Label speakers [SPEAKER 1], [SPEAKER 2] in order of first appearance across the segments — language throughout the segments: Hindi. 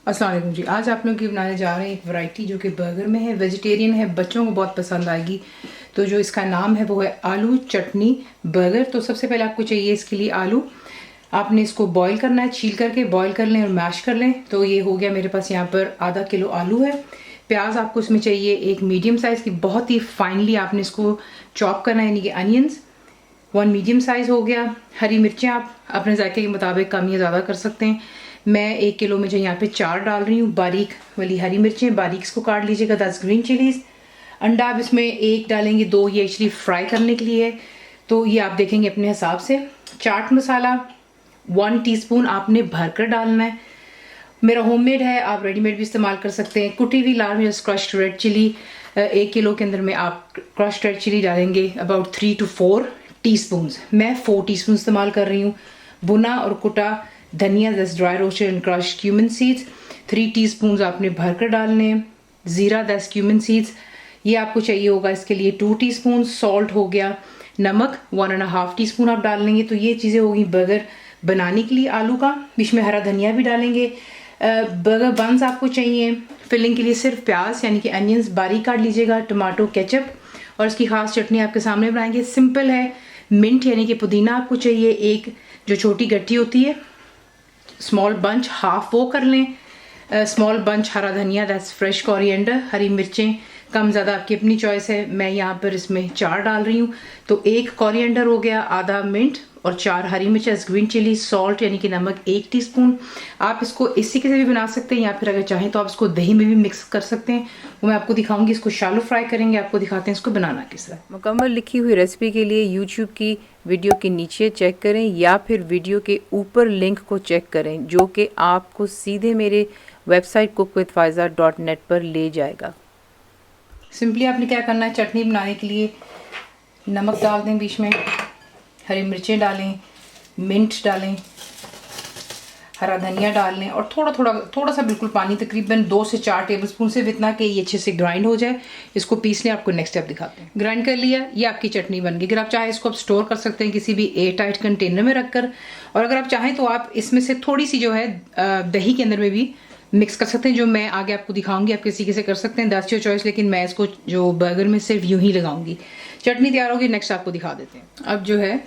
[SPEAKER 1] अस्सलाम वालेकुम जी। आज आप लोगों की बनाने जा रहे हैं एक वैरायटी जो कि बर्गर में है, वेजिटेरियन है, बच्चों को बहुत पसंद आएगी। तो जो इसका नाम है वो है आलू चटनी बर्गर। तो सबसे पहले आपको चाहिए इसके लिए आलू। आपने इसको बॉईल करना है, छील करके बॉईल कर लें और मैश कर लें। तो ये हो गया मेरे पास यहाँ पर आधा किलो आलू है। प्याज आपको इसमें चाहिए एक मीडियम साइज़ की, बहुत ही फाइनली आपने इसको चॉप करना है, यानी कि अनियंस 1 मीडियम साइज़ हो गया। हरी मिर्चें आप अपने जायके के मुताबिक कम या ज़्यादा कर सकते हैं। मैं 1 किलो में जो यहाँ पे 4 डाल रही हूँ बारीक वाली हरी मिर्चें, बारीक इसको काट लीजिएगा। 10 ग्रीन चिलीज़। अंडा आप इसमें 1 डालेंगे, 2 ये एक्चुअली फ्राई करने के लिए है, तो ये आप देखेंगे अपने हिसाब से। चाट मसाला 1 टीस्पून आपने भरकर डालना है। मेरा होममेड है, आप रेडीमेड भी इस्तेमाल कर सकते हैं। कुटी हुई लाल मिर्च, क्रश्ड रेड चिली 1 किलो के अंदर में आप क्रश्ड रेड चिली डालेंगे अबाउट 3 to 4 टीस्पून्स। मैं 4 टीस्पून इस्तेमाल कर रही हूँ। भुना और कुटा धनिया, दस dry roasted and crushed cumin seeds 3 teaspoons आपने भरकर डालने हैं। ज़ीरा 10 क्यूमिन सीड्स ये आपको चाहिए होगा इसके लिए 2 टीस्पून। सॉल्ट हो गया, नमक 1.5 टीस्पून आप डाल लेंगे। तो ये चीज़ें होगी बर्गर बनाने के लिए आलू का। बीच में हरा धनिया भी डालेंगे। बर्गर बंस आपको चाहिए फिलिंग के लिए सिर्फ प्याज यानी कि अनियंस बारीक काट लीजिएगा, टमाटो केचप और इसकी खास चटनी आपके सामने बनाएंगे। सिंपल है। मिंट यानी कि पुदीना आपको चाहिए एक, जो छोटी गट्टी होती है, स्मॉल बंच हाफ वो कर लें। स्मॉल बंच हरा धनिया, दैट्स फ्रेश कोरिएंडर। हरी मिर्चें कम ज़्यादा आपकी अपनी चॉइस है। मैं यहाँ पर इसमें 4 डाल रही हूँ। तो 1 कोरिएंडर हो गया, आधा मिंट और 4 हरी मिर्चें, ग्रीन चिली, सॉल्ट यानी कि नमक 1 टीस्पून। आप इसको इसी के से भी बना सकते हैं या फिर अगर चाहें तो आप इसको दही में भी मिक्स कर सकते हैं। वो मैं आपको दिखाऊंगी। इसको शालो फ्राई करेंगे, आपको दिखाते हैं इसको बनाना किस तरह।
[SPEAKER 2] मुकम्मल लिखी हुई रेसिपी के लिए यूट्यूब की वीडियो के नीचे चेक करें या फिर वीडियो के ऊपर लिंक को चेक करें, जो कि आपको सीधे मेरे वेबसाइट cookWithFaiza.net पर ले जाएगा।
[SPEAKER 1] सिंपली आपने क्या करना है, चटनी बनाने के लिए नमक डाल दें, बीच में हरी मिर्चें डालें, मिंट डालें, हरा धनिया डाल लें और थोड़ा सा बिल्कुल पानी, तकरीबन 2 से 4 टेबलस्पून, सिर्फ इतना कि ये अच्छे से ग्राइंड हो जाए। इसको पीस लें। आपको नेक्स्ट स्टेप दिखाते हैं। ग्राइंड कर लिया, ये आपकी चटनी बन गई। अगर आप चाहें इसको आप स्टोर कर सकते हैं किसी भी एयर टाइट कंटेनर में रखकर, और अगर आप चाहें तो आप इसमें से थोड़ी सी जो है दही के अंदर में भी मिक्स कर सकते हैं, जो मैं आगे आपको दिखाऊंगी। आप किसी से कर सकते हैं, दैट्स योर चॉइस, लेकिन मैं इसको जो बर्गर में सिर्फ यूं ही लगाऊंगी। चटनी तैयार होगी, नेक्स्ट आपको दिखा देते हैं। अब जो है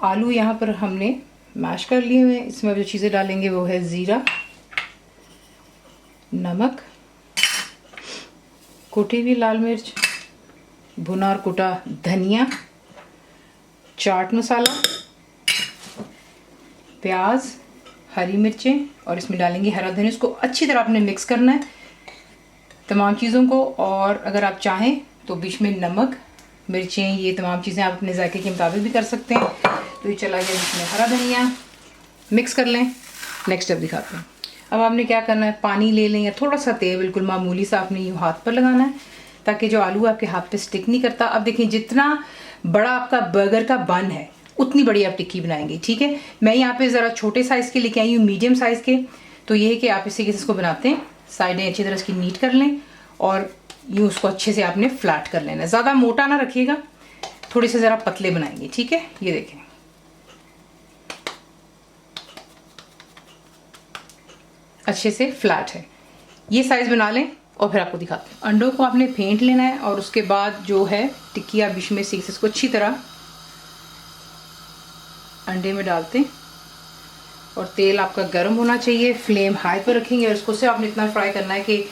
[SPEAKER 1] आलू यहाँ पर हमने मैश कर लिए हुए हैं। इसमें अब जो चीज़ें डालेंगे वो है ज़ीरा, नमक, कुटी हुई लाल मिर्च, भुना और कुटा धनिया, चाट मसाला, प्याज, हरी मिर्चें और इसमें डालेंगे हरा धनिया। इसको अच्छी तरह आपने मिक्स करना है तमाम चीज़ों को। और अगर आप चाहें तो बीच में नमक, मिर्चें, ये तमाम चीज़ें आप अपने जायके के मुताबिक भी कर सकते हैं। तो ये चला गया, बीच में हरा धनिया, मिक्स कर लें। नेक्स्ट स्टेप दिखाते हैं। अब आपने क्या करना है, पानी ले लें या थोड़ा सा तेल, बिल्कुल मामूली सा आपने यूँ हाथ पर लगाना है ताकि जो आलू आपके हाथ पे स्टिक नहीं करता। अब देखिए, जितना बड़ा आपका बर्गर का बन है उतनी बड़ी आप टिक्की बनाएंगे, ठीक है। मैं यहाँ पे ज़रा छोटे साइज़ के लेके आई हूँ, मीडियम साइज़ के। तो ये है कि आप इसी के इसको बनाते हैं, साइडें अच्छी तरह इसकी नीट कर लें और यूँ उसको अच्छे से आपने फ्लैट कर लेना है। ज़्यादा मोटा ना रखिएगा, थोड़े से ज़रा पतले बनाएंगे, ठीक है। ये देखें, अच्छे से फ्लैट है। ये साइज़ बना लें और फिर आपको दिखाते हैं। अंडों को आपने फेंट लेना है और उसके बाद जो है टिक्की आप बीच में से इसको अच्छी तरह अंडे में डालते हैं और तेल आपका गर्म होना चाहिए। फ्लेम हाई पर रखेंगे और इसको से आपने इतना फ्राई करना है कि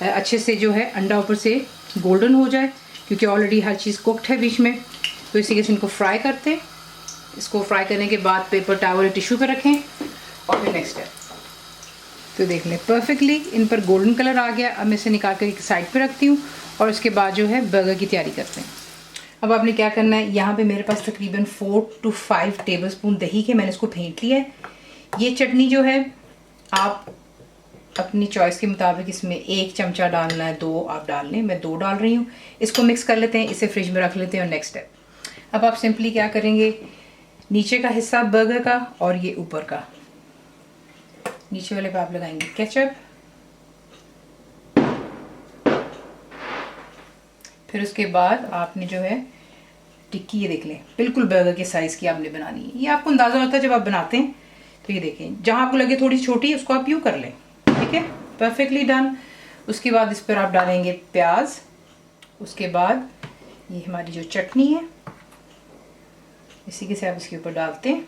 [SPEAKER 1] अच्छे से जो है अंडा ऊपर से गोल्डन हो जाए, क्योंकि ऑलरेडी हर चीज़ कुक्ड है बीच में। तो इसी के से इनको फ्राई करते हैं। इसको फ्राई करने के बाद पेपर टॉवल टिश्यू पर रखें और फिर नेक्स्ट स्टेप। तो देख लें, परफेक्टली इन पर गोल्डन कलर आ गया। अब मैं इसे निकाल कर एक साइड पे रखती हूँ और उसके बाद जो है बर्गर की तैयारी करते हैं। अब आपने क्या करना है, यहाँ पे मेरे पास तकरीबन 4 to 5 टेबलस्पून दही के मैंने इसको फेंट लिया है। ये चटनी जो है आप अपनी चॉइस के मुताबिक इसमें 1 चमचा डालना है, 2 आप डाल लें। मैं 2 डाल रही हूँ। इसको मिक्स कर लेते हैं, इसे फ्रिज में रख लेते हैं। और नेक्स्ट स्टेप, अब आप सिंपली क्या करेंगे, नीचे का हिस्सा बर्गर का और ये ऊपर का, नीचे वाले पे आप लगाएंगे केचप, फिर उसके बाद आपने जो है टिक्की, ये देख लें बिल्कुल बर्गर के साइज़ की आपने बनानी है। ये आपको अंदाज़ा होता है जब आप बनाते हैं तो ये देखें, जहाँ आपको लगे थोड़ी छोटी उसको आप यूँ कर लें, ठीक है, परफेक्टली डन। उसके बाद इस पर आप डालेंगे प्याज। उसके बाद ये हमारी जो चटनी है इसी के से आप इसके ऊपर डालते हैं।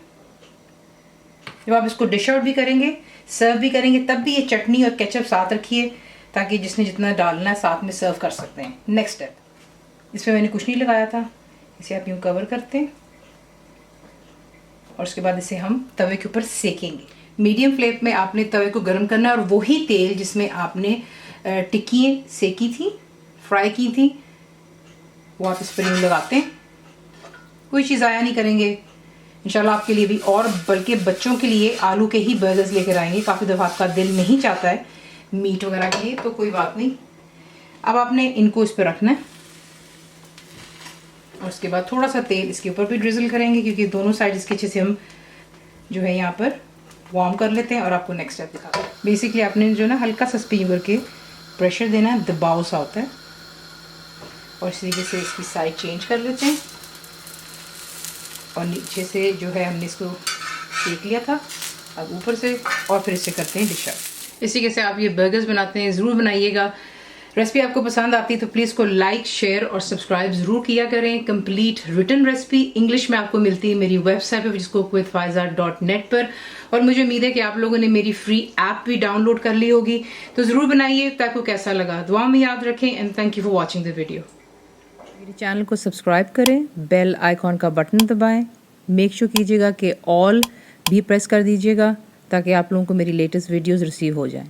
[SPEAKER 1] जब आप इसको डिश आउट भी करेंगे, सर्व भी करेंगे, तब भी ये चटनी और केचप साथ रखिए ताकि जिसने जितना डालना है साथ में सर्व कर सकते हैं। नेक्स्ट स्टेप, इसमें मैंने कुछ नहीं लगाया था, इसे आप यूँ कवर करते हैं और उसके बाद इसे हम तवे के ऊपर सेकेंगे। मीडियम फ्लेम में आपने तवे को गर्म करना है और वही तेल जिसमें आपने टिक्की सेकी थी, फ्राई की थी, वो आप इस पर यूँ लगाते हैं। कोई चीज़ आया नहीं करेंगे इंशाल्लाह आपके लिए भी, और बल्कि बच्चों के लिए आलू के ही बर्गर्स लेकर आएंगे। काफ़ी दफ़ा आपका दिल नहीं चाहता है मीट वगैरह के लिए, तो कोई बात नहीं। अब आपने इनको इस पर रखना है और उसके बाद थोड़ा सा तेल इसके ऊपर भी ड्रिजल करेंगे क्योंकि दोनों साइड इसके अच्छे से हम जो है यहाँ पर वार्म कर लेते हैं। और आपको नेक्स्ट स्टेप दिखाते हैं। बेसिकली आपने जो ना हल्का सा स्पिन करके प्रेशर देना है, दबाव सा होता है, और इस तरीके से इसकी साइड चेंज कर लेते हैं। और नीचे से जो है हमने इसको सेक लिया था, अब ऊपर से और फिर इससे करते हैं डिश आउट। इसी के से आप ये बर्गर्स बनाते हैं, ज़रूर बनाइएगा। रेसिपी आपको पसंद आती है तो प्लीज़ को लाइक, शेयर और सब्सक्राइब ज़रूर किया करें। कंप्लीट रिटन रेसिपी इंग्लिश में आपको मिलती है मेरी वेबसाइट पर, जिसको cookwithfaiza.net पर। और मुझे उम्मीद है कि आप लोगों ने मेरी फ्री ऐप भी डाउनलोड कर ली होगी, तो ज़रूर बनाइए। तो आपको कैसा लगा दुआ में याद रखें, and thank you for watching the video.
[SPEAKER 2] मेरे चैनल को सब्सक्राइब करें, बेल आइकॉन का बटन दबाएं, मेक श्योर कीजिएगा कि ऑल भी प्रेस कर दीजिएगा ताकि आप लोगों को मेरी लेटेस्ट वीडियोस रिसीव हो जाएं।